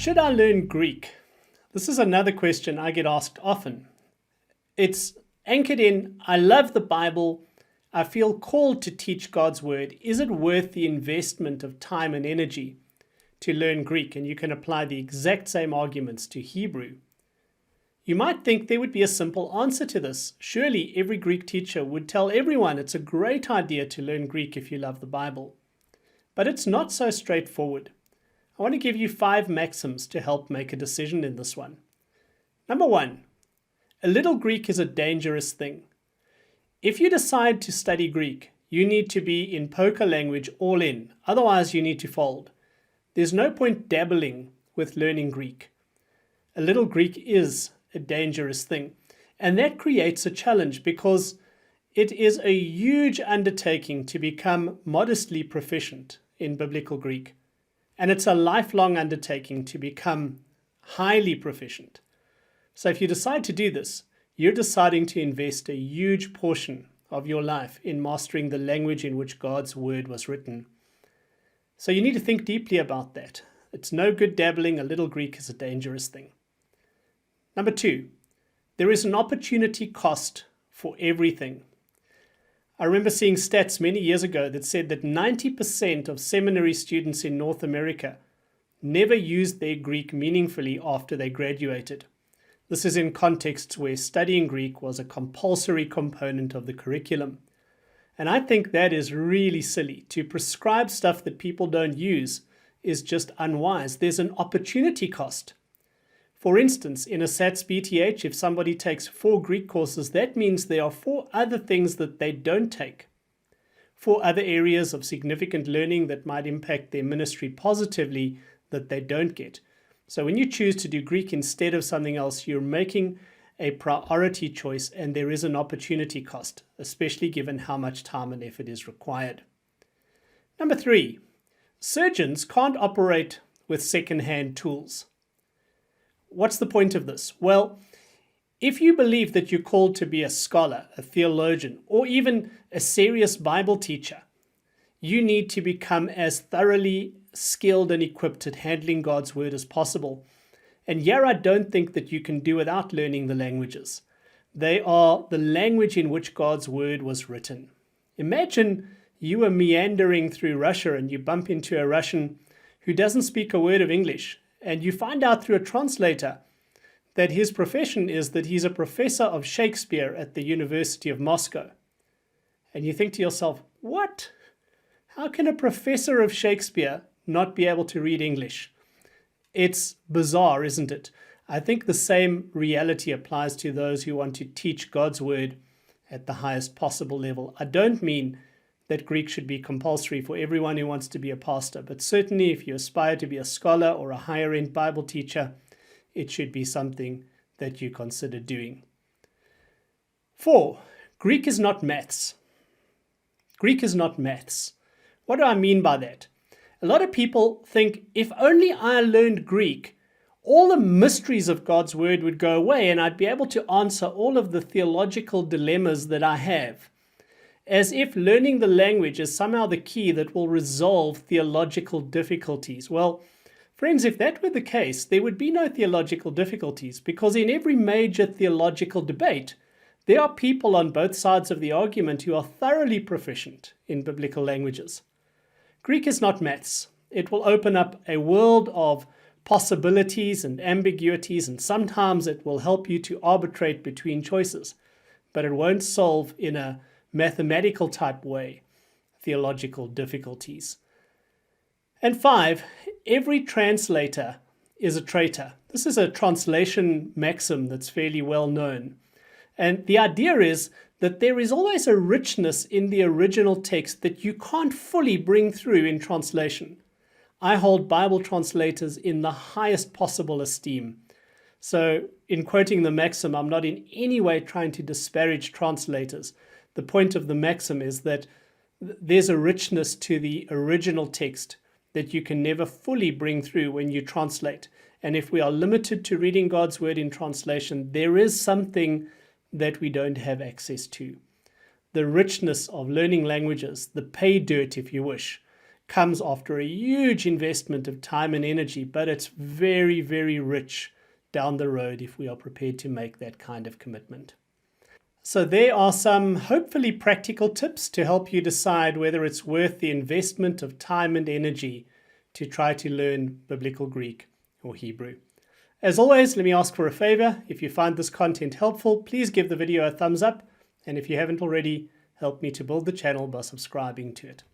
Should I learn Greek? This is another question I get asked often. It's anchored in, I love the Bible, I feel called to teach God's word. Is it worth the investment of time and energy to learn Greek? And you can apply the exact same arguments to Hebrew. You might think there would be a simple answer to this. Surely every Greek teacher would tell everyone it's a great idea to learn Greek if you love the Bible. But it's not so straightforward. I want to give you 5 maxims to help make a decision in this one. Number 1, a little Greek is a dangerous thing. If you decide to study Greek, you need to be in poker language all in. Otherwise, you need to fold. There's no point dabbling with learning Greek. A little Greek is a dangerous thing. And that creates a challenge because it is a huge undertaking to become modestly proficient in biblical Greek. And it's a lifelong undertaking to become highly proficient. So if you decide to do this, you're deciding to invest a huge portion of your life in mastering the language in which God's word was written. So you need to think deeply about that. It's no good dabbling. A little Greek is a dangerous thing. Number 2, there is an opportunity cost for everything. I remember seeing stats many years ago that said that 90% of seminary students in North America never used their Greek meaningfully after they graduated. This is in contexts where studying Greek was a compulsory component of the curriculum. And I think that is really silly. To prescribe stuff that people don't use is just unwise. There's an opportunity cost. For instance, in a SATS BTH, if somebody takes 4 Greek courses, that means there are 4 other things that they don't take. 4 other areas of significant learning that might impact their ministry positively that they don't get. So when you choose to do Greek instead of something else, you're making a priority choice and there is an opportunity cost, especially given how much time and effort is required. Number 3, surgeons can't operate with second-hand tools. What's the point of this? Well, if you believe that you're called to be a scholar, a theologian, or even a serious Bible teacher, you need to become as thoroughly skilled and equipped at handling God's word as possible. And here I don't think that you can do without learning the languages. They are the language in which God's word was written. Imagine you are meandering through Russia and you bump into a Russian who doesn't speak a word of English. And you find out through a translator that his profession is that he's a professor of Shakespeare at the University of Moscow. And you think to yourself, what? How can a professor of Shakespeare not be able to read English? It's bizarre, isn't it? I think the same reality applies to those who want to teach God's word at the highest possible level. I don't mean that Greek should be compulsory for everyone who wants to be a pastor. But certainly if you aspire to be a scholar or a higher-end Bible teacher, it should be something that you consider doing. 4, Greek is not maths. Greek is not maths. What do I mean by that? A lot of people think if only I learned Greek, all the mysteries of God's word would go away and I'd be able to answer all of the theological dilemmas that I have. As if learning the language is somehow the key that will resolve theological difficulties. Well, friends, if that were the case, there would be no theological difficulties because in every major theological debate, there are people on both sides of the argument who are thoroughly proficient in biblical languages. Greek is not maths. It will open up a world of possibilities and ambiguities, and sometimes it will help you to arbitrate between choices, but it won't solve in a mathematical type way theological difficulties. And 5, every translator is a traitor. This is a translation maxim that's fairly well known. And the idea is that there is always a richness in the original text that you can't fully bring through in translation. I hold Bible translators in the highest possible esteem. So in quoting the maxim, I'm not in any way trying to disparage translators. The point of the maxim is that there's a richness to the original text that you can never fully bring through when you translate. And if we are limited to reading God's word in translation, there is something that we don't have access to. The richness of learning languages, the pay dirt, if you wish, comes after a huge investment of time and energy, but it's very, very rich down the road if we are prepared to make that kind of commitment. So there are some hopefully practical tips to help you decide whether it's worth the investment of time and energy to try to learn Biblical Greek or Hebrew. As always, let me ask for a favor. If you find this content helpful, please give the video a thumbs up. And if you haven't already, help me to build the channel by subscribing to it.